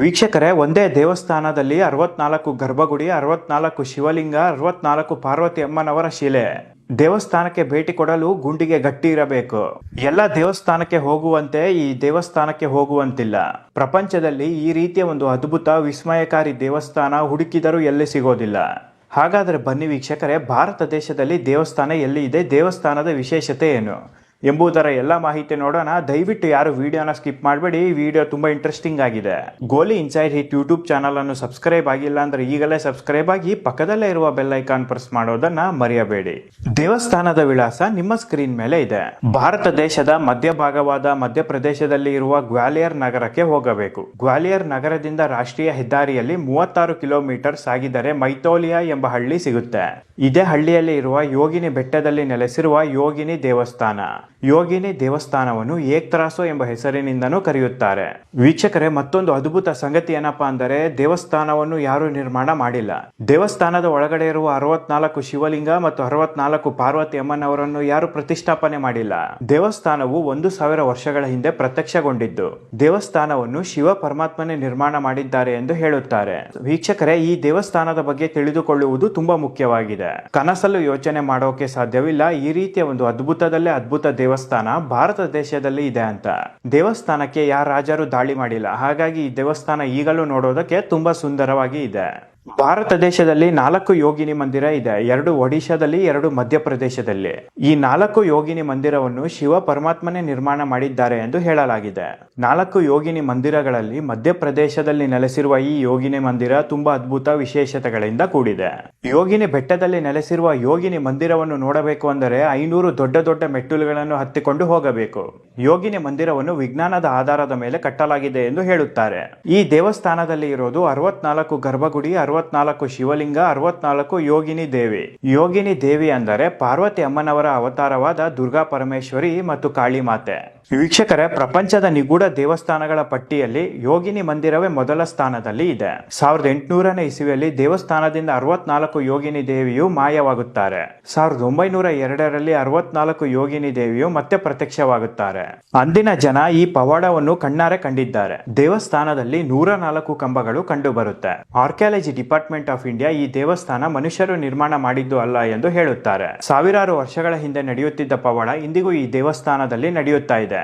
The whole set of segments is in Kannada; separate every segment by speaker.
Speaker 1: ವೀಕ್ಷಕರೇ, ಒಂದೇ ದೇವಸ್ಥಾನದಲ್ಲಿ 64 ಗರ್ಭಗುಡಿ, 64 ಶಿವಲಿಂಗ, 64 ಪಾರ್ವತಿ ಅಮ್ಮನವರ ಶಿಲೆ. ದೇವಸ್ಥಾನಕ್ಕೆ ಭೇಟಿ ಕೊಡಲು ಗುಂಡಿಗೆ ಗಟ್ಟಿ ಇರಬೇಕು. ಎಲ್ಲ ದೇವಸ್ಥಾನಕ್ಕೆ ಹೋಗುವಂತೆ ಈ ದೇವಸ್ಥಾನಕ್ಕೆ ಹೋಗುವಂತಿಲ್ಲ. ಪ್ರಪಂಚದಲ್ಲಿ ಈ ರೀತಿಯ ಒಂದು ಅದ್ಭುತ ವಿಸ್ಮಯಕಾರಿ ದೇವಸ್ಥಾನ ಹುಡುಕಿದರೂ ಎಲ್ಲಿ ಸಿಗೋದಿಲ್ಲ. ಹಾಗಾದರೆ ಬನ್ನಿ ವೀಕ್ಷಕರೇ, ಭಾರತ ದೇಶದಲ್ಲಿ ದೇವಸ್ಥಾನ ಎಲ್ಲಿ ಇದೆ, ದೇವಸ್ಥಾನದ ವಿಶೇಷತೆ ಏನು ಎಂಬುದರ ಎಲ್ಲ ಮಾಹಿತಿ ನೋಡೋಣ. ದಯವಿಟ್ಟು ಯಾರು ವಿಡಿಯೋನ ಸ್ಕಿಪ್ ಮಾಡಬೇಡಿ. ಈ ವಿಡಿಯೋ ತುಂಬಾ ಇಂಟ್ರೆಸ್ಟಿಂಗ್ ಆಗಿದೆ. ಗೋಲಿ ಇನ್ಸೈಡ್ ಹಿಟ್ ಯೂಟ್ಯೂಬ್ ಚಾನಲ್ ಅನ್ನು ಸಬ್ಸ್ಕ್ರೈಬ್ ಆಗಿಲ್ಲ ಅಂದ್ರೆ ಈಗಲೇ ಸಬ್ಸ್ಕ್ರೈಬ್ ಆಗಿ ಪಕ್ಕದಲ್ಲೇ ಇರುವ ಬೆಲ್ ಐಕಾನ್ ಪ್ರೆಸ್ ಮಾಡೋದನ್ನ ಮರೆಯಬೇಡಿ. ದೇವಸ್ಥಾನದ ವಿಳಾಸ ನಿಮ್ಮ ಸ್ಕ್ರೀನ್ ಮೇಲೆ ಇದೆ. ಭಾರತ ದೇಶದ ಮಧ್ಯಭಾಗವಾದ ಮಧ್ಯಪ್ರದೇಶದಲ್ಲಿ ಇರುವ ಗ್ವಾಲಿಯರ್ ನಗರಕ್ಕೆ ಹೋಗಬೇಕು. ಗ್ವಾಲಿಯರ್ ನಗರದಿಂದ ರಾಷ್ಟ್ರೀಯ ಹೆದ್ದಾರಿಯಲ್ಲಿ 36 ಕಿಲೋಮೀಟರ್ ಸಾಗಿದರೆ ಮೈತೋಲಿಯಾ ಎಂಬ ಹಳ್ಳಿ ಸಿಗುತ್ತೆ. ಇದೇ ಹಳ್ಳಿಯಲ್ಲಿ ಇರುವ ಯೋಗಿನಿ ಬೆಟ್ಟದಲ್ಲಿ ನೆಲೆಸಿರುವ ಯೋಗಿನಿ ದೇವಸ್ಥಾನ. ಯೋಗಿನಿ ದೇವಸ್ಥಾನವನ್ನು ಏಕ್ತರಾಸು ಎಂಬ ಹೆಸರಿನಿಂದನೂ ಕರೆಯುತ್ತಾರೆ. ವೀಕ್ಷಕರೇ, ಮತ್ತೊಂದು ಅದ್ಭುತ ಸಂಗತಿ ಏನಪ್ಪಾ ಅಂದರೆ, ದೇವಸ್ಥಾನವನ್ನು ಯಾರು ನಿರ್ಮಾಣ ಮಾಡಿಲ್ಲ. ದೇವಸ್ಥಾನದ ಒಳಗಡೆ ಇರುವ 64 ಶಿವಲಿಂಗ ಮತ್ತು 64 ಪಾರ್ವತಿ ಅಮ್ಮನವರನ್ನು ಯಾರು ಪ್ರತಿಷ್ಠಾಪನೆ ಮಾಡಿಲ್ಲ. ದೇವಸ್ಥಾನವು 1000 ವರ್ಷಗಳ ಹಿಂದೆ ಪ್ರತ್ಯಕ್ಷಗೊಂಡಿದ್ದು. ದೇವಸ್ಥಾನವನ್ನು ಶಿವ ಪರಮಾತ್ಮನೇ ನಿರ್ಮಾಣ ಮಾಡಿದ್ದಾರೆ ಎಂದು ಹೇಳುತ್ತಾರೆ. ವೀಕ್ಷಕರೇ, ಈ ದೇವಸ್ಥಾನದ ಬಗ್ಗೆ ತಿಳಿದುಕೊಳ್ಳುವುದು ತುಂಬಾ ಮುಖ್ಯವಾಗಿದೆ. ಕನಸಲ್ಲೂ ಯೋಚನೆ ಮಾಡೋಕೆ ಸಾಧ್ಯವಿಲ್ಲ ಈ ರೀತಿಯ ಒಂದು ಅದ್ಭುತದಲ್ಲೇ ಅದ್ಭುತ ದೇವಸ್ಥಾನ ಭಾರತ ದೇಶದಲ್ಲಿ ಇದೆ ಅಂತ. ದೇವಸ್ಥಾನಕ್ಕೆ ಯಾರ ರಾಜರು ದಾಳಿ ಮಾಡಿಲ್ಲ. ಹಾಗಾಗಿ ಈ ದೇವಸ್ಥಾನ ಈಗಲೂ ನೋಡೋದಕ್ಕೆ ತುಂಬಾ ಸುಂದರವಾಗಿ ಇದೆ. ಭಾರತ ದೇಶದಲ್ಲಿ 4 ಯೋಗಿನಿ ಮಂದಿರ ಇದೆ. 2 ಒಡಿಶಾದಲ್ಲಿ, 2 ಮಧ್ಯಪ್ರದೇಶದಲ್ಲಿ. ಈ 4 ಯೋಗಿನಿ ಮಂದಿರವನ್ನು ಶಿವ ಪರಮಾತ್ಮನೇ ನಿರ್ಮಾಣ ಮಾಡಿದ್ದಾರೆ ಎಂದು ಹೇಳಲಾಗಿದೆ. 4 ಯೋಗಿನಿ ಮಂದಿರಗಳಲ್ಲಿ ಮಧ್ಯಪ್ರದೇಶದಲ್ಲಿ ನೆಲೆಸಿರುವ ಈ ಯೋಗಿನಿ ಮಂದಿರ ತುಂಬಾ ಅದ್ಭುತ ವಿಶೇಷತೆಗಳಿಂದ ಕೂಡಿದೆ. ಯೋಗಿನಿ ಬೆಟ್ಟದಲ್ಲಿ ನೆಲೆಸಿರುವ ಯೋಗಿನಿ ಮಂದಿರವನ್ನು ನೋಡಬೇಕು ಅಂದರೆ 500 ದೊಡ್ಡ ದೊಡ್ಡ ಮೆಟ್ಟಿಲುಗಳನ್ನು ಹತ್ತಿಕೊಂಡು ಹೋಗಬೇಕು. ಯೋಗಿನಿ ಮಂದಿರವನ್ನು ವಿಜ್ಞಾನದ ಆಧಾರದ ಮೇಲೆ ಕಟ್ಟಲಾಗಿದೆ ಎಂದು ಹೇಳುತ್ತಾರೆ. ಈ ದೇವಸ್ಥಾನದಲ್ಲಿ ಇರೋದು 64 ಗರ್ಭಗುಡಿ, 64 ಶಿವಲಿಂಗ, 64 ಯೋಗಿನಿ ದೇವಿ. ಯೋಗಿನಿ ದೇವಿ ಅಂದರೆ ಪಾರ್ವತಿ ಅಮ್ಮನವರ ಅವತಾರವಾದ ದುರ್ಗಾ ಪರಮೇಶ್ವರಿ ಮತ್ತು ಕಾಳಿ ಮಾತೆ. ವೀಕ್ಷಕರೇ, ಪ್ರಪಂಚದ ನಿಗೂಢ ದೇವಸ್ಥಾನಗಳ ಪಟ್ಟಿಯಲ್ಲಿ ಯೋಗಿನಿ ಮಂದಿರವೇ ಮೊದಲ ಸ್ಥಾನದಲ್ಲಿ ಇದೆ. 1800ನೇ ಇಸವಿಯಲ್ಲಿ ದೇವಸ್ಥಾನದಿಂದ 64 ಯೋಗಿನಿ ದೇವಿಯು ಮಾಯವಾಗುತ್ತಾರೆ. 1902ರಲ್ಲಿ 64 ಯೋಗಿನಿ ದೇವಿಯು ಮತ್ತೆ ಪ್ರತ್ಯಕ್ಷವಾಗುತ್ತಾರೆ. ಅಂದಿನ ಜನ ಈ ಪವಾಡವನ್ನು ಕಣ್ಣಾರೆ ಕಂಡಿದ್ದಾರೆ. ದೇವಸ್ಥಾನದಲ್ಲಿ 104 ಕಂಬಗಳು ಕಂಡು ಬರುತ್ತೆ. ಆರ್ಕಿಯಾಲಜಿ ಡಿಪಾರ್ಟ್ಮೆಂಟ್ ಆಫ್ ಇಂಡಿಯಾ ಈ ದೇವಸ್ಥಾನ ಮನುಷ್ಯರು ನಿರ್ಮಾಣ ಮಾಡಿದ್ದು ಅಲ್ಲ ಎಂದು ಹೇಳುತ್ತಾರೆ. ಸಾವಿರಾರು ವರ್ಷಗಳ ಹಿಂದೆ ನಡೆಯುತ್ತಿದ್ದ ಪವಾಡ ಇಂದಿಗೂ ಈ ದೇವಸ್ಥಾನದಲ್ಲಿ ನಡೆಯುತ್ತಾ ಇದೆ.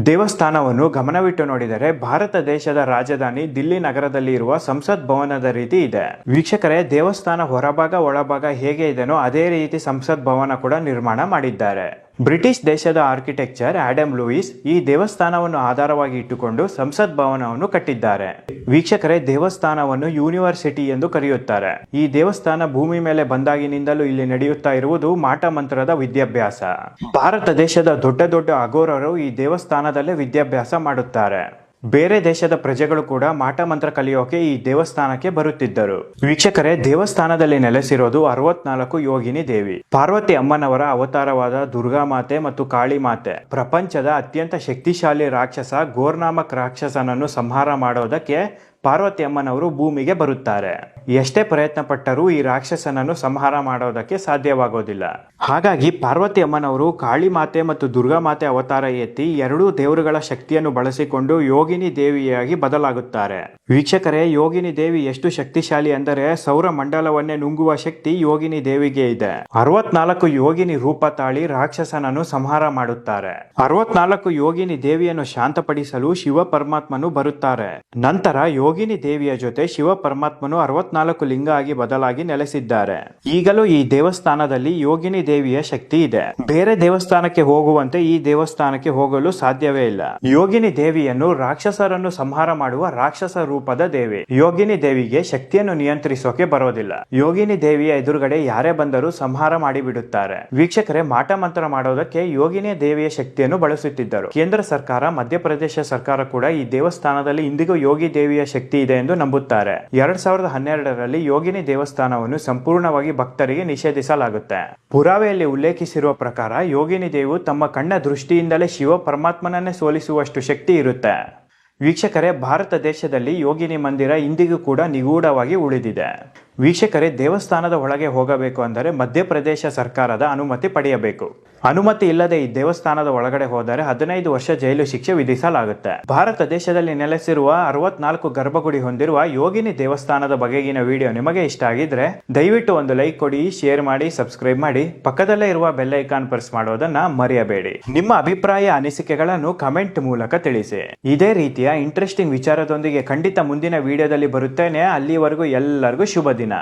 Speaker 1: ದೇವಸ್ಥಾನವನ್ನು ಗಮನವಿಟ್ಟು ನೋಡಿದರೆ ಭಾರತ ದೇಶದ ರಾಜಧಾನಿ ದಿಲ್ಲಿ ನಗರದಲ್ಲಿ ಇರುವ ಸಂಸತ್ ಭವನದ ರೀತಿ ಇದೆ. ವೀಕ್ಷಕರೇ, ದೇವಸ್ಥಾನ ಹೊರಭಾಗ ಒಳಭಾಗ ಹೇಗೆ ಇದೆನೋ ಅದೇ ರೀತಿ ಸಂಸತ್ ಭವನ ಕೂಡ ನಿರ್ಮಾಣ ಮಾಡಿದ್ದಾರೆ. ಬ್ರಿಟಿಷ್ ದೇಶದ ಆರ್ಕಿಟೆಕ್ಚರ್ ಆಡಮ್ ಲೂಯಿಸ್ ಈ ದೇವಸ್ಥಾನವನ್ನು ಆಧಾರವಾಗಿ ಇಟ್ಟುಕೊಂಡು ಸಂಸತ್ ಭವನವನ್ನು ಕಟ್ಟಿದ್ದಾರೆ. ವೀಕ್ಷಕರೇ, ದೇವಸ್ಥಾನವನ್ನು ಯೂನಿವರ್ಸಿಟಿ ಎಂದು ಕರೆಯುತ್ತಾರೆ. ಈ ದೇವಸ್ಥಾನ ಭೂಮಿ ಮೇಲೆ ಬಂದಾಗಿನಿಂದಲೂ ಇಲ್ಲಿ ನಡೆಯುತ್ತಾ ಇರುವುದು ಮಾಟ ಮಂತ್ರದ ವಿದ್ಯಾಭ್ಯಾಸ. ಭಾರತ ದೇಶದ ದೊಡ್ಡ ದೊಡ್ಡ ಅಘೋರರು ಈ ದೇವಸ್ಥಾನದಲ್ಲೇ ವಿದ್ಯಾಭ್ಯಾಸ ಮಾಡುತ್ತಾರೆ. ಬೇರೆ ದೇಶದ ಪ್ರಜೆಗಳು ಕೂಡ ಮಾಟ ಮಂತ್ರ ಕಲಿಯೋಕೆ ಈ ದೇವಸ್ಥಾನಕ್ಕೆ ಬರುತ್ತಿದ್ದರು. ವೀಕ್ಷಕರೇ, ದೇವಸ್ಥಾನದಲ್ಲಿ ನೆಲೆಸಿರೋದು 64 ಯೋಗಿನಿ ದೇವಿ. ಪಾರ್ವತಿ ಅಮ್ಮನವರ ಅವತಾರವಾದ ದುರ್ಗಾ ಮಾತೆ ಮತ್ತು ಕಾಳಿ ಮಾತೆ. ಪ್ರಪಂಚದ ಅತ್ಯಂತ ಶಕ್ತಿಶಾಲಿ ರಾಕ್ಷಸ ಘೋರ್ನಾಮಕ್ ರಾಕ್ಷಸನನ್ನು ಸಂಹಾರ ಮಾಡೋದಕ್ಕೆ ಪಾರ್ವತಿ ಅಮ್ಮನವರು ಭೂಮಿಗೆ ಬರುತ್ತಾರೆ. ಎಷ್ಟೇ ಪ್ರಯತ್ನ ಪಟ್ಟರೂ ಈ ರಾಕ್ಷಸನನ್ನು ಸಂಹಾರ ಮಾಡೋದಕ್ಕೆ ಸಾಧ್ಯವಾಗೋದಿಲ್ಲ. ಹಾಗಾಗಿ ಪಾರ್ವತಿ ಅಮ್ಮನವರು ಕಾಳಿ ಮಾತೆ ಮತ್ತು ದುರ್ಗಾ ಮಾತೆ ಅವತಾರ ಎತ್ತಿ 2 ದೇವರುಗಳ ಶಕ್ತಿಯನ್ನು ಬಳಸಿಕೊಂಡು ಯೋಗಿನಿ ದೇವಿಯಾಗಿ ಬದಲಾಗುತ್ತಾರೆ. ವೀಕ್ಷಕರೇ, ಯೋಗಿನಿ ದೇವಿ ಎಷ್ಟು ಶಕ್ತಿಶಾಲಿ ಅಂದರೆ ಸೌರ ಮಂಡಲವನ್ನೇ ನುಂಗುವ ಶಕ್ತಿ ಯೋಗಿನಿ ದೇವಿಗೆ ಇದೆ. 64 ಯೋಗಿನಿ ರೂಪ ತಾಳಿ ರಾಕ್ಷಸನನ್ನು ಸಂಹಾರ ಮಾಡುತ್ತಾರೆ. 64 ಯೋಗಿನಿ ದೇವಿಯನ್ನು ಶಾಂತಪಡಿಸಲು ಶಿವ ಪರಮಾತ್ಮನು ಬರುತ್ತಾರೆ. ನಂತರ ಯೋಗಿನಿ ದೇವಿಯ ಜೊತೆ ಶಿವ ಪರಮಾತ್ಮನು 64 ಲಿಂಗ ಆಗಿ ಬದಲಾಗಿ ನೆಲೆಸಿದ್ದಾರೆ. ಈಗಲೂ ಈ ದೇವಸ್ಥಾನದಲ್ಲಿ ಯೋಗಿನಿ ದೇವಿಯ ಶಕ್ತಿ ಇದೆ. ಬೇರೆ ದೇವಸ್ಥಾನಕ್ಕೆ ಹೋಗುವಂತೆ ಈ ದೇವಸ್ಥಾನಕ್ಕೆ ಹೋಗಲು ಸಾಧ್ಯವೇ ಇಲ್ಲ. ಯೋಗಿನಿ ದೇವಿಯನ್ನು ರಾಕ್ಷಸರನ್ನು ಸಂಹಾರ ಮಾಡುವ ರಾಕ್ಷಸ ರೂಪದ ದೇವಿ. ಯೋಗಿನಿ ದೇವಿಗೆ ಶಕ್ತಿಯನ್ನು ನಿಯಂತ್ರಿಸೋಕೆ ಬರೋದಿಲ್ಲ. ಯೋಗಿನಿ ದೇವಿಯ ಎದುರುಗಡೆ ಯಾರೇ ಬಂದರೂ ಸಂಹಾರ ಮಾಡಿಬಿಡುತ್ತಾರೆ. ವೀಕ್ಷಕರೇ, ಮಾಟ ಮಂತ್ರ ಮಾಡೋದಕ್ಕೆ ಯೋಗಿನಿ ದೇವಿಯ ಶಕ್ತಿಯನ್ನು ಬಳಸುತ್ತಿದ್ದರು. ಕೇಂದ್ರ ಸರ್ಕಾರ, ಮಧ್ಯಪ್ರದೇಶ ಸರ್ಕಾರ ಕೂಡ ಈ ದೇವಸ್ಥಾನದಲ್ಲಿ ಇಂದಿಗೂ ಯೋಗಿ ದೇವಿಯ ಶಕ್ತಿ ಇದೆ ಎಂದು ನಂಬುತ್ತಾರೆ. 2012ರಲ್ಲಿ ಯೋಗಿನಿ ದೇವಸ್ಥಾನವನ್ನು ಸಂಪೂರ್ಣವಾಗಿ ಭಕ್ತರಿಗೆ ನಿಷೇಧಿಸಲಾಗುತ್ತೆ. ಪುರಾವೆಯಲ್ಲಿ ಉಲ್ಲೇಖಿಸಿರುವ ಪ್ರಕಾರ ಯೋಗಿನಿ ದೇವು ತಮ್ಮ ಕಣ್ಣ ದೃಷ್ಟಿಯಿಂದಲೇ ಶಿವ ಪರಮಾತ್ಮನನ್ನೇ ಸೋಲಿಸುವಷ್ಟು ಶಕ್ತಿ ಇರುತ್ತೆ. ವೀಕ್ಷಕರೇ, ಭಾರತ ದೇಶದಲ್ಲಿ ಯೋಗಿನಿ ಮಂದಿರ ಇಂದಿಗೂ ಕೂಡ ನಿಗೂಢವಾಗಿ ಉಳಿದಿದೆ. ವೀಕ್ಷಕರೇ, ದೇವಸ್ಥಾನದ ಒಳಗೆ ಹೋಗಬೇಕು ಅಂದರೆ ಮಧ್ಯಪ್ರದೇಶ ಸರ್ಕಾರದ ಅನುಮತಿ ಪಡೆಯಬೇಕು. ಅನುಮತಿ ಇಲ್ಲದೆ ಈ ದೇವಸ್ಥಾನದ ಒಳಗಡೆ ಹೋದರೆ 15 ವರ್ಷ ಜೈಲು ಶಿಕ್ಷೆ ವಿಧಿಸಲಾಗುತ್ತೆ. ಭಾರತ ದೇಶದಲ್ಲಿ ನೆಲೆಸಿರುವ 64 ಗರ್ಭಗುಡಿ ಹೊಂದಿರುವ ಯೋಗಿನಿ ದೇವಸ್ಥಾನದ ಬಗೆಗಿನ ವಿಡಿಯೋ ನಿಮಗೆ ಇಷ್ಟ ಆಗಿದ್ರೆ ದಯವಿಟ್ಟು ಒಂದು ಲೈಕ್ ಕೊಡಿ, ಶೇರ್ ಮಾಡಿ, ಸಬ್ಸ್ಕ್ರೈಬ್ ಮಾಡಿ, ಪಕ್ಕದಲ್ಲೇ ಇರುವ ಬೆಲ್ ಐಕಾನ್ ಪ್ರೆಸ್ ಮಾಡೋದನ್ನ ಮರೆಯಬೇಡಿ. ನಿಮ್ಮ ಅಭಿಪ್ರಾಯ ಅನಿಸಿಕೆಗಳನ್ನು ಕಮೆಂಟ್ ಮೂಲಕ ತಿಳಿಸಿ. ಇದೇ ರೀತಿಯ ಇಂಟ್ರೆಸ್ಟಿಂಗ್ ವಿಚಾರದೊಂದಿಗೆ ಖಂಡಿತ ಮುಂದಿನ ವಿಡಿಯೋದಲ್ಲಿ ಬರುತ್ತೇನೆ. ಅಲ್ಲಿವರೆಗೂ ಎಲ್ಲರಿಗೂ ಶುಭ ದಿನ.